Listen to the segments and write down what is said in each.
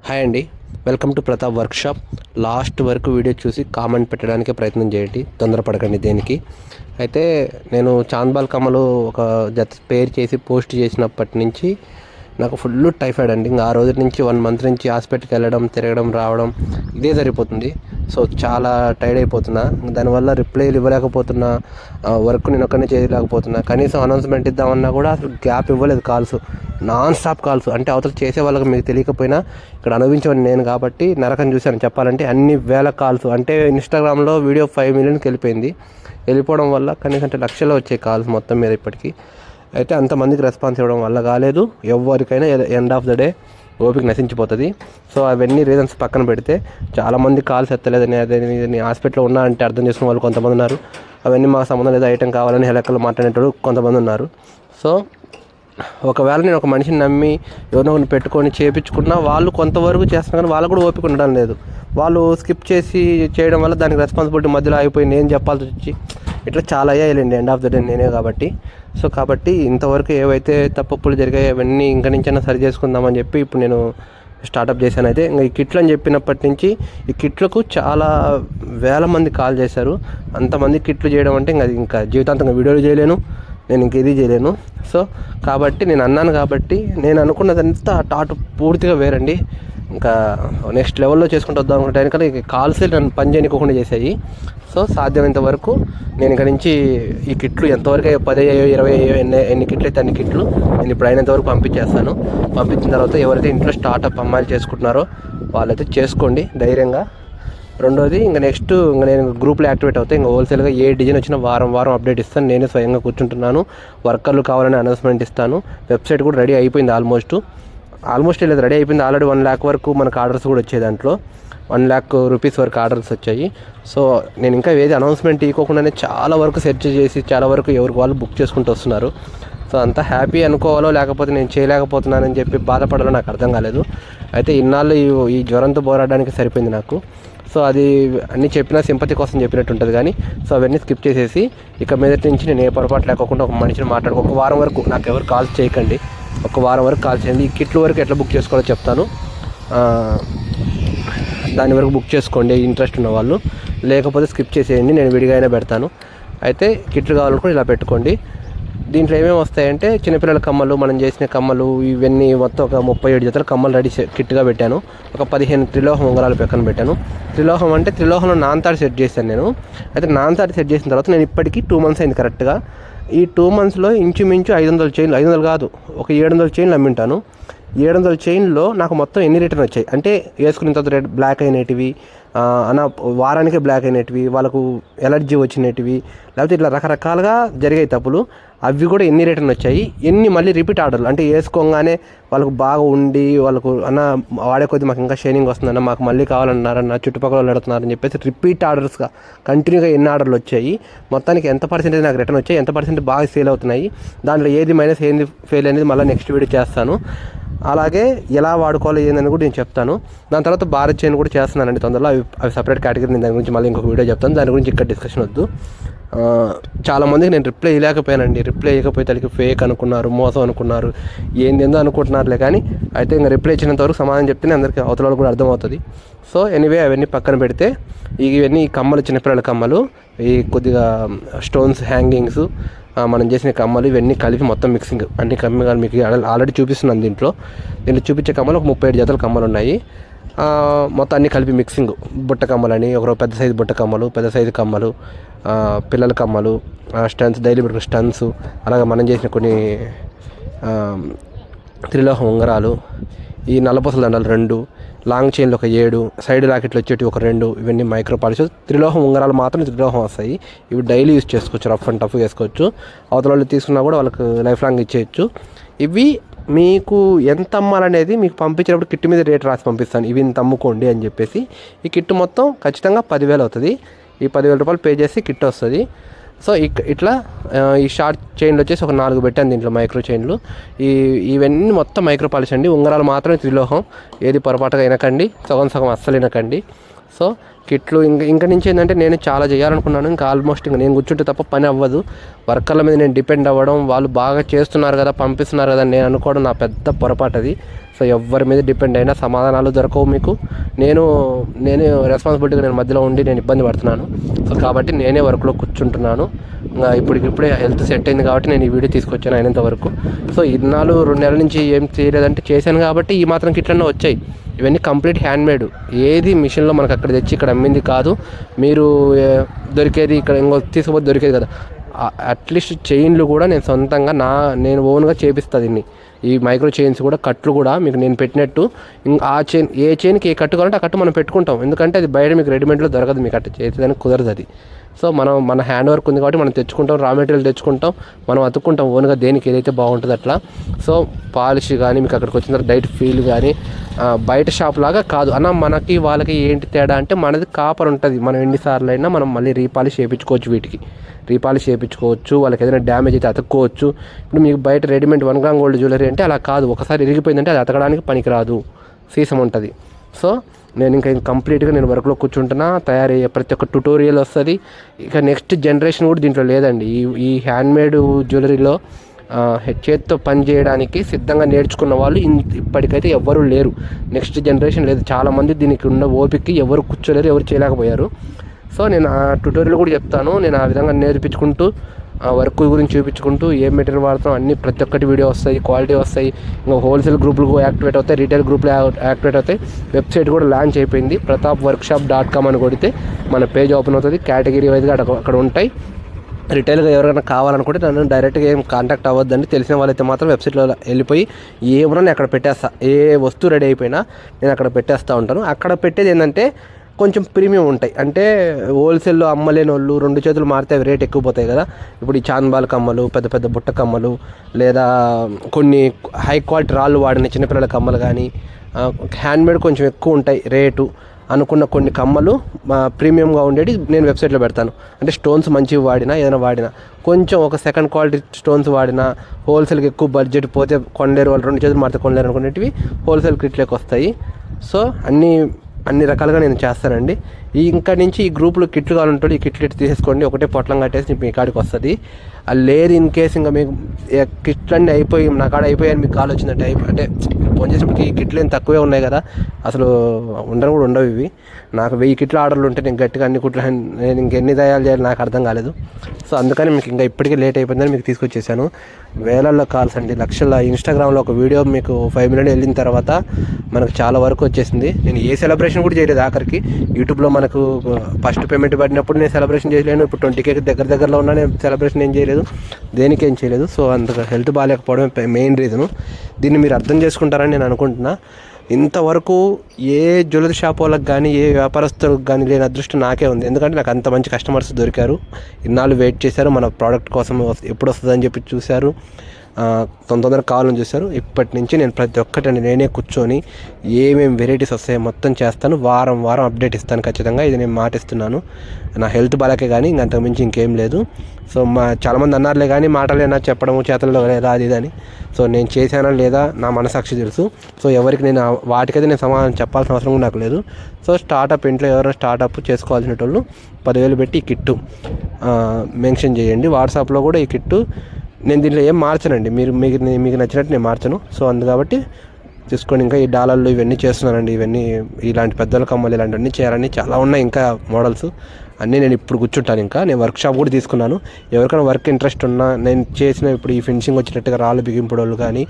Hi అండి, welcome to Pratap workshop. Last వరకు video చూసి కామెంట్ పెట్టడానికి ప్రయత్నం చేయండి, తొందరపడకండి దేనికి. అయితే నేను చాంద్బాల్ కమ్మలు ఒక జత పేర్ చేసి పోస్ట్ చేసినప్పటి నుంచి నాకు ఫుల్ టైఫాయిడ్ అండి. ఇంకా ఆ రోజు నుంచి 1 మంత్ నుంచి హాస్పిటల్కి వెళ్ళడం, తిరగడం, రావడం ఇదే సరిపోతుంది. సో చాలా టైర్డ్ అయిపోతున్నా. దానివల్ల రిప్లైలు ఇవ్వలేకపోతున్నా, వర్క్ నేను ఒక్కనే చేయలేకపోతున్నా. కనీసం అనౌన్స్మెంట్ ఇద్దామన్నా కూడా అసలు గ్యాప్ ఇవ్వలేదు. Calls non stop calls. అంటే అవతల చేసే వాళ్ళకి మీకు తెలియకపోయినా ఇక్కడ అనుభవించమని నేను కాబట్టి నరకం చూశాను చెప్పాలంటే. అన్ని వేల కాల్స్. అంటే ఇన్స్టాగ్రామ్లో వీడియో 5 మిలియన్కి వెళ్ళిపోవడం వల్ల కనీసం అంటే లక్షల్లో వచ్చే కాల్స్ మొత్తం మీద ఇప్పటికీ. అయితే అంతమందికి రెస్పాన్స్ ఇవ్వడం వల్ల కాలేదు. ఎవరికైనా ఎండ్ ఆఫ్ ద డే ఓపిక నశించిపోతుంది. సో అవన్నీ రీజన్స్ పక్కన పెడితే చాలామంది కాల్స్ ఎత్తలేదని, అదే హాస్పిటల్లో ఉన్నా అంటే అర్థం చేసుకునే వాళ్ళు కొంతమంది ఉన్నారు. అవన్నీ మాకు సంబంధం లేదు, ఐటెం కావాలని హెలెక్కలు మాట్లాడేటోళ్ళు కొంతమంది ఉన్నారు. సో ఒకవేళ నేను ఒక మనిషిని నమ్మి ఎవరినో ఒకరిని పెట్టుకొని చేయించుకున్నా వాళ్ళు కొంతవరకు చేస్తున్నా, కానీ వాళ్ళకు కూడా ఓపిక ఉండడం లేదు. వాళ్ళు స్కిప్ చేసి చేయడం వల్ల దానికి రెస్పాన్సిబిలిటీ మధ్యలో అయిపోయి నేను చెప్పాల్సి వచ్చి ఇట్లా చాలా అయ్యాయిలేండి ఎండ్ ఆఫ్ ద డే నేనే కాబట్టి. సో కాబట్టి ఇంతవరకు ఏవైతే తప్పులు జరిగాయో అవన్నీ ఇంక నుంచైనా సరి చేసుకుందామని చెప్పి ఇప్పుడు నేను స్టార్టప్ చేశాను. అయితే ఇంకా ఈ కిట్లు అని చెప్పినప్పటి నుంచి ఈ కిట్లకు చాలా వేల మంది కాల్ చేశారు. అంతమంది కిట్లు చేయడం అంటే ఇంకా జీవితాంతంగా వీడియోలు చేయలేను, నేను ఇంక ఇది చేయలేను. సో కాబట్టి నేను అన్నాను కాబట్టి నేను అనుకున్నదంతా టాటు పూర్తిగా వేరండి. ఇంకా నెక్స్ట్ లెవెల్లో చేసుకుంటూ వద్దాం అనుకుంటే కానీ కాల్సే నన్ను పని చేయనివ్వకుండా చేసాయి. సో సాధ్యమైనంత వరకు నేను ఇక్కడ నుంచి ఈ కిట్లు ఎంతవరకు 10 అయ్యో 20 అయ్యో ఎన్ని కిట్లు అయితే అన్ని కిట్లు నేను ఇప్పుడు అయినంత వరకు పంపించేస్తాను. పంపించిన తర్వాత ఎవరైతే ఇంట్లో స్టార్టప్ అమ్మాయిలు చేసుకుంటున్నారో వాళ్ళైతే చేసుకోండి ధైర్యంగా. రెండోది ఇంకా నెక్స్ట్ నేను గ్రూప్లో యాక్టివేట్ అవుతాయి. ఇంకా హోల్సేల్గా ఏ డిజైన్ వచ్చినా వారం అప్డేట్ ఇస్తాను. నేనే స్వయంగా కూర్చుంటున్నాను. వర్కర్లు కావాలని అనౌన్స్మెంట్ ఇస్తాను. వెబ్సైట్ కూడా రెడీ అయిపోయింది. ఆల్మోస్ట్ లేదు, రెడీ అయిపోయింది. ఆల్రెడీ 1 lakh వరకు మనకు ఆర్డర్స్ కూడా వచ్చాయి. దాంట్లో 1 lakh రూపీస్ వరకు ఆర్డర్స్ వచ్చాయి. సో నేను ఇంకా ఏది అనౌన్స్మెంట్ ఇవ్వకుండానే చాలా వరకు సెర్చ్ చేసి చాలా వరకు ఎవరికి వాళ్ళు బుక్ చేసుకుంటూ వస్తున్నారు. సో అంతా హ్యాపీ అనుకోవాలో లేకపోతే నేను చేయలేకపోతున్నానని చెప్పి బాధపడాలో నాకు అర్థం కాలేదు. అయితే ఇన్నాళ్ళు ఈ జ్వరంతో పోరాడడానికి సరిపోయింది నాకు. సో అది అన్నీ చెప్పినా సింపతి కోసం చెప్పినట్టు ఉంటుంది కానీ సో అవన్నీ స్కిప్ చేసేసి ఇక మీదటి నుంచి నేను ఏ పొరపాటు లేకుండా ఒక మనిషిని మాట్లాడుకో. 1 వారం వరకు నాకు ఎవరు కాల్స్ చేయకండి. 1 వారం వరకు కాల్ చేయండి. ఈ కిట్ల వరకు ఎట్లా బుక్ చేసుకోవాలో చెప్తాను. దాని వరకు బుక్ చేసుకోండి ఇంట్రెస్ట్ ఉన్న వాళ్ళు. లేకపోతే స్కిప్ చేసేయండి, నేను విడిగా అయినా పెడతాను. అయితే కిట్లు కావాలనుకుంటే ఇలా పెట్టుకోండి. దీంట్లో ఏమేమి వస్తాయంటే చిన్నపిల్లల కమ్మలు, మనం చేసిన కమ్మలు, ఇవన్నీ మొత్తం ఒక 37 జతల కమ్మలు రెడీ కిట్గా పెట్టాను. ఒక 15 త్రిలోహం ఉంగరాలు పక్కన పెట్టాను. త్రిలోహం అంటే త్రిలోహంలో నాన్తాడు సెట్ చేశాను నేను. అయితే నాన్తాడు సెట్ చేసిన తర్వాత నేను ఇప్పటికీ 2 months అయింది కరెక్ట్గా. ఈ 2 monthsలో ఇంచుమించు 500 చైన్లు, 500 కాదు ఒక 700 చైన్లు అమ్మింటాను. 700 చైన్లో నాకు మొత్తం ఎన్ని రిటర్న్ వచ్చాయి అంటే వేసుకున్న తర్వాత రేట్ బ్లాక్ అయినటివి, వారానికే బ్లాక్ అయినటివి, వాళ్ళకు ఎలర్జీ వచ్చినటివి, లేకపోతే ఇట్లా రకరకాలుగా జరిగాయి తప్పులు. అవి కూడా ఎన్ని రిటర్న్ వచ్చాయి, ఎన్ని మళ్ళీ రిపీట్ ఆర్డర్లు అంటే వేసుకోగానే వాళ్ళకు బాగా ఉండి వాళ్ళకు వాడే కొద్ది మాకు ఇంకా షైనింగ్ వస్తుందన్న, మాకు మళ్ళీ కావాలన్నారన్న, చుట్టుపక్కల వాళ్ళు అడుగుతున్నారని చెప్పేసి రిపీట్ ఆర్డర్స్గా కంటిన్యూగా ఎన్ని ఆర్డర్లు వచ్చాయి, మొత్తానికి ఎంత పర్సెంటేజ్ నాకు రిటర్న్ వచ్చాయి, ఎంత పర్సెంట్ బాగా సేల్ అవుతున్నాయి, దాంట్లో ఏది మైనస్ ఏది ఫెయిల్ అనేది మళ్ళీ నెక్స్ట్ వీడియో చేస్తాను. అలాగే ఎలా వాడుకోవాలి ఏందని కూడా నేను చెప్తాను. దాని తర్వాత భారత్ చైన్ కూడా చేస్తున్నానండి తొందరలో. అవి సపరేట్ కేటగిరీ. నేను దాని గురించి మళ్ళీ ఇంకొక వీడియో చెప్తాను. దాని గురించి ఇక్కడ డిస్కషన్ వద్దు. చాలామందికి నేను రిప్లై ఇవ్వలేకపోయానండి. రిప్లై ఇవ్వకపోతే వాళ్ళకి ఫేక్ అనుకున్నారు, మోసం అనుకున్నారు, ఏందేందో అనుకుంటున్నారులే. కానీ అయితే ఇంకా రిప్లై ఇచ్చినంత వరకు సమాధానం చెప్తేనే అందరికీ అవతల వాళ్ళు కూడా అర్థమవుతుంది. సో ఎనీవే అవన్నీ పక్కన పెడితే ఇవన్నీ కమ్మలు, చిన్నపిల్లల కమ్మలు, ఈ కొద్దిగా స్టోన్స్ హ్యాంగింగ్స్, మనం చేసిన కమ్మలు, ఇవన్నీ కలిపి మొత్తం మిక్సింగ్ అన్ని కమ్మలు మీకు ఆల్రెడీ చూపిస్తున్నాను. దీంట్లో చూపించే కమ్మలు ఒక 37 జతల కమ్మలు ఉన్నాయి. మొత్తం అన్నీ కలిపి మిక్సింగ్. బుట్ట కమ్మలని, ఒక పెద్ద సైజు బుట్ట కమ్మలు, పెద్ద సైజు కమ్మలు, పిల్లల కమ్మలు, స్టన్స్, డైలీ పెట్టుకున్న స్టన్స్, అలాగే మనం చేసిన కొన్ని త్రిలోహం ఉంగరాలు, ఈ నల్లపూసల దండలు 2, లాంగ్ చైన్లు ఒక 7, సైడ్ లాకెట్లు వచ్చేటి ఒక 2, ఇవన్నీ మైక్రో పాలిష్. త్రిలోహం ఉంగరాలు మాత్రం త్రిలోహం వస్తాయి. ఇవి డైలీ యూజ్ చేసుకోవచ్చు, రఫ్ అండ్ టఫ్ వేసుకోవచ్చు. అవతల వాళ్ళు తీసుకున్నా కూడా వాళ్ళకి లైఫ్ లాంగ్ ఇచ్చేయచ్చు. ఇవి మీకు ఎంత అమ్మాలనేది మీకు పంపించేటప్పుడు కిట్ మీద రేట్ రాసి పంపిస్తాను. ఇవి ఇంత అమ్ముకోండి అని చెప్పేసి. ఈ కిట్ మొత్తం ఖచ్చితంగా 10,000 అవుతుంది. ఈ 10,000 రూపాయలు పే చేసి కిట్ వస్తుంది. సో ఇట్లా ఈ షార్ట్ చైన్లు వచ్చేసి ఒక 4 పెట్టాను దీంట్లో, మైక్రో చైన్లు. ఇవన్నీ మొత్తం మైక్రో పాలిష్ అండి. ఉంగరాలు మాత్రమే త్రిలోహం. ఏది పొరపాటుగా వినకండి, సగం అస్సలు వినకండి. సో కిట్లు ఇంకా నుంచి ఏంటంటే నేను చాలా చేయాలనుకున్నాను. ఇంకా ఆల్మోస్ట్ ఇంకా నేను కూర్చుంటే తప్ప పని అవ్వదు. వర్కర్ల మీద నేను డిపెండ్ అవ్వడం, వాళ్ళు బాగా చేస్తున్నారు కదా, పంపిస్తున్నారు కదా నేను అనుకోవడం నా పెద్ద పొరపాటు అది. సో ఎవరి మీద డిపెండ్ అయినా సమాధానాలు దొరకవు మీకు. నేనే రెస్పాన్సిబిలిటీగా నేను మధ్యలో ఉండి నేను ఇబ్బంది పడుతున్నాను. సో కాబట్టి నేనే వర్క్లో కూర్చుంటున్నాను. ఇప్పుడే హెల్త్ సెట్ అయింది కాబట్టి నేను ఈ వీడియో తీసుకొచ్చాను అయినంత వరకు. సో 2 నెలల నుంచి ఏం చేయలేదంటే చేశాను కాబట్టి ఈ మాత్రం కిట్లన్నీ వచ్చాయి. ఇవన్నీ కంప్లీట్ హ్యాండ్మేడ్, ఏది మిషన్లో మనకు అక్కడ తెచ్చి ఇక్కడ అమ్మింది కాదు. మీరు దొరికేది ఇక్కడ ఇంకో తీసుకుపోతే దొరికేది కదా. అట్లీస్ట్ చైన్లు కూడా నేను సొంతంగా నేను ఓన్గా చేపిస్తాను దీన్ని. ఈ మైక్రో చైన్స్ కూడా, కట్లు కూడా మీకు నేను పెట్టినట్టు ఆ చైన్, ఏ చైన్కి ఏ కట్టు కావాలంటే ఆ కట్టు మనం పెట్టుకుంటాం. ఎందుకంటే అది బయట మీకు రెడీమేడ్లో దొరకదు, మీకు అట్లా చేసేదానికి కుదరదు అది. సో మన హ్యాండ్ వర్క్ ఉంది కాబట్టి మనం తెచ్చుకుంటాం, రా మెటీరియల్ తెచ్చుకుంటాం, మనం అతుక్కుంటాం ఓన్గా దేనికి ఏదైతే బాగుంటుందో అట్లా. సో పాలిష్ కానీ మీకు అక్కడికి వచ్చిన తర్వాత డైట్ ఫీల్ కానీ బయట షాప్ లాగా కాదు అన్న. మనకి వాళ్ళకి ఏంటి తేడా అంటే మనది కాపర్ ఉంటుంది. మనం ఎన్నిసార్లు అయినా మనం మళ్ళీ రీపాలిష్ చేయించుకోవచ్చు, వీటికి రీపాలిష్ చేయించుకోవచ్చు. వాళ్ళకి ఏదైనా డ్యామేజ్ అయితే అతుక్కోవచ్చు. ఇప్పుడు మీకు బయట రెడీమేడ్ 1 గ్రామ్ గోల్డ్ జ్యువెలరీ అంటే అలా కాదు, ఒకసారి ఇరిగిపోయిందంటే అది అతకడానికి పనికిరాదు, సీసం ఉంటుంది. సో నేను ఇంకా కంప్లీట్గా నేను వర్క్లో కూర్చుంటున్నా. తయారయ్యే ప్రతి ఒక్క ట్యుటోరియల్ వస్తుంది. ఇక నెక్స్ట్ జనరేషన్ కూడా దీంట్లో లేదండి. ఈ హ్యాండ్మేడ్ జ్యువెలరీలో చేతితో పని చేయడానికి సిద్ధంగా నేర్చుకున్న వాళ్ళు ఇప్పటికైతే ఎవ్వరూ లేరు. నెక్స్ట్ జనరేషన్ లేదు. చాలామంది దీనికి ఉన్న ఓపికకి ఎవరు కూర్చోలేరు, ఎవరు చేయలేకపోయారు. సో నేను ఆ ట్యుటోరియల్ కూడా చెప్తాను. నేను ఆ విధంగా నేర్పించుకుంటూ వర్క్ గురించి చూపించుకుంటూ ఏం మెటీరియల్ వాడతాం అన్నీ ప్రతి ఒక్కటి వీడియో వస్తాయి, క్వాలిటీ వస్తాయి. ఇంకా హోల్సేల్ గ్రూపులు యాక్టివేట్ అవుతాయి, రీటైల్ గ్రూపులు యాక్టివేట్ అవుతాయి. వెబ్సైట్ కూడా లాంచ్ అయిపోయింది. pratapworkshop.com అని కొడితే మన పేజ్ ఓపెన్ అవుతుంది. కేటగిరీ వైజ్గా అక్కడ ఉంటాయి. రిటైల్గా ఎవరైనా కావాలనుకుంటే నన్ను డైరెక్ట్గా ఏం కాంటాక్ట్ అవ్వద్దండి. తెలిసిన వాళ్ళైతే మాత్రం వెబ్సైట్లో వెళ్ళిపోయి ఏమన్నా నేను అక్కడ పెట్టేస్తా. ఏ వస్తువు రెడీ అయిపోయినా నేను అక్కడ పెట్టేస్తూ ఉంటాను. అక్కడ పెట్టేది ఏంటంటే కొంచెం ప్రీమియం ఉంటాయి. అంటే హోల్సేల్లో అమ్మలేని వాళ్ళు 2 చేతులు మారితే రేట్ ఎక్కువ పోతాయి కదా. ఇప్పుడు ఈ చాంద్బాల్ కమ్మలు, పెద్ద పెద్ద బుట్ట కమ్మలు, లేదా కొన్ని హై క్వాలిటీ రాళ్ళు వాడిన చిన్నపిల్లల కమ్మలు కానీ హ్యాండ్మేడ్ కొంచెం ఎక్కువ ఉంటాయి రేటు అనుకున్న కొన్ని కమ్మలు ప్రీమియంగా ఉండేది నేను వెబ్సైట్లో పెడతాను. అంటే స్టోన్స్ మంచివి వాడినా ఏదైనా వాడినా, కొంచెం ఒక సెకండ్ క్వాలిటీ స్టోన్స్ వాడినా, హోల్సేల్కి ఎక్కువ బడ్జెట్ పోతే కొనలేరు వాళ్ళు, 2 చేతులు మారితే కొనలేరు అనుకునేటివి హోల్సేల్ కిట్లోకి వస్తాయి. సో అన్ని రకాలుగా నేను చేస్తానండి. ఇంకా నుంచి ఈ గ్రూప్లో కిట్లు కావాలంటే ఈ కిట్లు తీసేసుకోండి, ఒకటే పొట్లం కట్టేసి మీ కాడికి వస్తుంది. అది లేదు ఇన్ కేసు ఇంకా మీకు కిట్లు అన్నీ అయిపోయి నా కాడ అయిపోయాయని మీకు కాల్ వచ్చిందంటే అంటే ఫోన్ చేసినప్పటికి ఈ కిట్లు ఏం తక్కువే ఉన్నాయి కదా, అసలు ఉండవు ఇవి. నాకు 1000 కిట్లు ఆర్డర్లు ఉంటే నేను గట్టిగా అన్ని కుట్లు నేను ఇంకెన్ని తయారు చేయాలి నాకు అర్థం కాలేదు. సో అందుకని మీకు ఇంకా ఇప్పటికీ లేట్ అయిపోయిందని మీకు తీసుకొచ్చేసాను. వేలల్లో కాల్స్ అండి, లక్షల. ఇన్స్టాగ్రామ్లో ఒక వీడియో మీకు 5 మిలియన్ వెళ్ళిన తర్వాత మనకు చాలా వరకు వచ్చేసింది. నేను ఏ సెలబ్రేషన్ కూడా చేయలేదు. ఆఖరికి యూట్యూబ్లో మనకు ఫస్ట్ పేమెంట్ పడినప్పుడు నేను సెలబ్రేషన్ చేయలేను. ఇప్పుడు 20K దగ్గరలో ఉన్నా నేను సెలబ్రేషన్ ఏం చేయలేదు, దేనికేం చేయలేదు. సో అంతగా హెల్త్ బాగాలేకపోవడం మెయిన్ రీజను. దీన్ని మీరు అర్థం చేసుకుంటారని నేను అనుకుంటున్నా. ఇంతవరకు ఏ జ్యువెలరీ షాప్ వాళ్ళకి కానీ ఏ వ్యాపారస్తులకు కానీ లేని అదృష్టం నాకే ఉంది. ఎందుకంటే నాకు అంత మంచి కస్టమర్స్ దొరికారు. ఇన్నాళ్ళు వెయిట్ చేశారు, మన ప్రోడక్ట్ కోసం ఎప్పుడు వస్తుందని చెప్పి చూశారు, తొందరగా కావాలని చూశారు. ఇప్పటి నుంచి నేను ప్రతి ఒక్కటి నేనే కూర్చొని ఏమేమి వెరైటీస్ వస్తాయో మొత్తం చేస్తాను. వారం అప్డేట్ ఇస్తాను ఖచ్చితంగా. ఇది నేను మాటిస్తున్నాను. నా హెల్త్ బాగాలేకే కానీ ఇంకంతకు మించి ఇంకేం లేదు. సో చాలామంది అన్నారులే కానీ మాటలేనా చెప్పడము చేతల్లో లేదా అది ఇదని. సో నేను చేశానా లేదా నా మనసాక్షి తెలుసు. సో ఎవరికి నేను వాటికైతే నేను సమాధానం చెప్పాల్సిన అవసరం కూడా నాకు లేదు. సో స్టార్టప్ ఇంట్లో ఎవరైనా స్టార్టప్ చేసుకోవాల్సిన వాళ్ళు 10,000 పెట్టి ఈ కిట్టు మెన్షన్ చేయండి. వాట్సాప్లో కూడా ఈ కిట్టు నేను దీంట్లో ఏం మార్చనండి, మీకు నచ్చినట్టు నేను మార్చను. సో కాబట్టి చూసుకొని ఇంకా ఈ డాలర్లు ఇవన్నీ చేస్తున్నానండి. ఇలాంటి పెద్దల కమ్మలు ఇలాంటివన్నీ చేయాలని చాలా ఉన్నాయి ఇంకా మోడల్స్ అన్నీ. నేను ఇప్పుడు కూర్చుంటాను. ఇంకా నేను వర్క్షాప్ కూడా తీసుకున్నాను. ఎవరికైనా వర్క్ ఇంట్రెస్ట్ ఉన్నా నేను చేసిన ఇప్పుడు ఈ ఫినిషింగ్ వచ్చినట్టుగా రాళ్ళు బిగింపుడు వాళ్ళు కానీ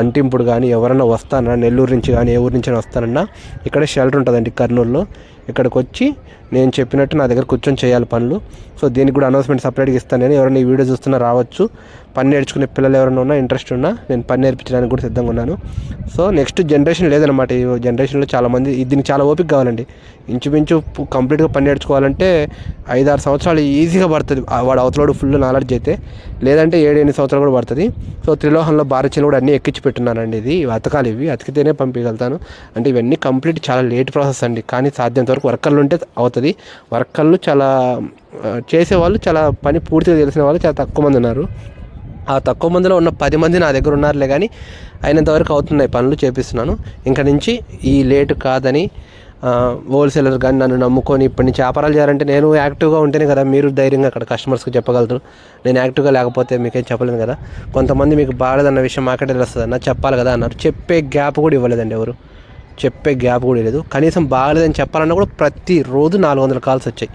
అంటింపుడు కానీ ఎవరైనా వస్తానన్నా, నెల్లూరు నుంచి కానీ ఏ ఊరు నుంచి వస్తానన్నా ఇక్కడ షెల్టర్ ఉంటుందండి కర్నూలులో. ఇక్కడికి వచ్చి నేను చెప్పినట్టు నా దగ్గర కూర్చొని చేయాలి పనులు. సో దీనికి కూడా అనౌన్స్మెంట్ సపరేట్గా ఇస్తాను. నేను ఎవరైనా ఈ వీడియో చూస్తున్నా రావచ్చు. పని నేర్చుకునే పిల్లలు ఎవరైనా ఉన్నా ఇంట్రెస్ట్ ఉన్నా నేను పని నేర్పించడానికి కూడా సిద్ధంగా ఉన్నాను. సో నెక్స్ట్ జనరేషన్ లేదనమాట. ఈ జనరేషన్లో చాలామంది దీనికి చాలా ఓపిక కావాలండి. ఇంచుమించు కంప్లీట్గా పని నేర్చుకోవాలంటే 5-6 సంవత్సరాలు ఈజీగా పడుతుంది. వాడు అవతలోడు ఫుల్ నాలెడ్జ్ అయితే, లేదంటే 7-8 సంవత్సరాలు కూడా పడుతుంది. సో త్రిలోహంలో భారతీయులు కూడా అన్నీ ఎక్కించి పెట్టున్నానండి. ఇవి అతికితేనే పంపించగలుగుతాను. అంటే ఇవన్నీ కంప్లీట్ చాలా లేట్ ప్రాసెస్ అండి. కానీ సాధ్యంత వరకు వర్కర్లు ఉంటే అవుతుంది. వర్కర్లు చాలా చేసేవాళ్ళు, చాలా పని పూర్తిగా తెలిసిన వాళ్ళు చాలా తక్కువ మంది ఉన్నారు. ఆ తక్కువ మందిలో ఉన్న 10 మంది నా దగ్గర ఉన్నారులే కానీ అయినంతవరకు అవుతున్నాయి పనులు చేపిస్తున్నాను. ఇంకా నుంచి ఈ లేటు కాదని హోల్సేలర్ కానీ నన్ను నమ్ముకొని ఇప్పటి నుంచి వ్యాపారాలు చేయాలంటే నేను యాక్టివ్గా ఉంటేనే కదా మీరు ధైర్యంగా అక్కడ కస్టమర్స్కి చెప్పగలరు. నేను యాక్టివ్గా లేకపోతే మీకేం చెప్పలేను కదా. కొంతమంది మీకు బాగాలేదన్న విషయం మాకంటే తెలుస్తుంది అన్న, చెప్పాలి కదా అన్నారు. చెప్పే గ్యాప్ కూడా ఇవ్వలేదండి ఎవరు, చెప్పే గ్యాప్ కూడా లేదు. కనీసం బాగాలేదని చెప్పాలన్నా కూడా ప్రతిరోజు 400 కాల్స్ వచ్చాయి.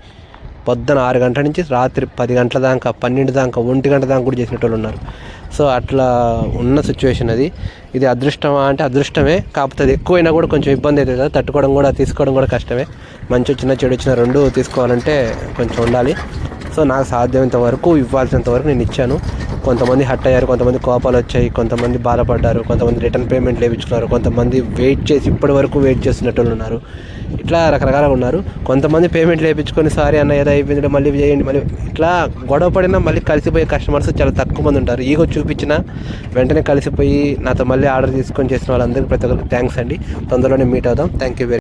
పొద్దున 6 గంటల నుంచి రాత్రి 10 గంటల దాకా, 12 దాకా, 1 గంట దాకా కూడా చేసినట్టు ఉన్నారు. సో అట్లా ఉన్న సిచ్యువేషన్ అది. ఇది అదృష్టమా అంటే అదృష్టమే, కాకపోతే అది ఎక్కువైనా కూడా కొంచెం ఇబ్బంది అవుతుంది కదా, తట్టుకోవడం కూడా తీసుకోవడం కూడా కష్టమే. మంచి వచ్చిన చెడు వచ్చిన రెండు తీసుకోవాలంటే కొంచెం ఉండాలి. సో నాకు సాధ్యమైనంత వరకు ఇవ్వాల్సినంత వరకు నేను ఇచ్చాను. కొంతమంది హట్ అయ్యారు, కొంతమంది కోపాలు వచ్చాయి, కొంతమంది బాధపడ్డారు, కొంతమంది రిటర్న్ పేమెంట్ లేపించుకున్నారు, కొంతమంది వెయిట్ చేసి ఇప్పటి వరకు వెయిట్ చేస్తున్నట్టు ఉన్నారు. ఇట్లా రకరకాలుగా ఉన్నారు. కొంతమంది పేమెంట్ లేపించుకొని సారీ అన్న ఏదో అయిపోయింది మళ్ళీ చేయండి, మళ్ళీ ఇట్లా గొడవ పడినా మళ్ళీ కలిసిపోయే కస్టమర్స్ చాలా తక్కువ మంది ఉంటారు. ఈగో చూపించినా వెంటనే కలిసిపోయి నాతో మళ్ళీ ఆర్డర్ తీసుకొని చేసిన వాళ్ళందరికీ ప్రతి ఒక్కరికి థ్యాంక్స్ అండి. తొందరలోనే మీట్ అవుదాం. Thank you very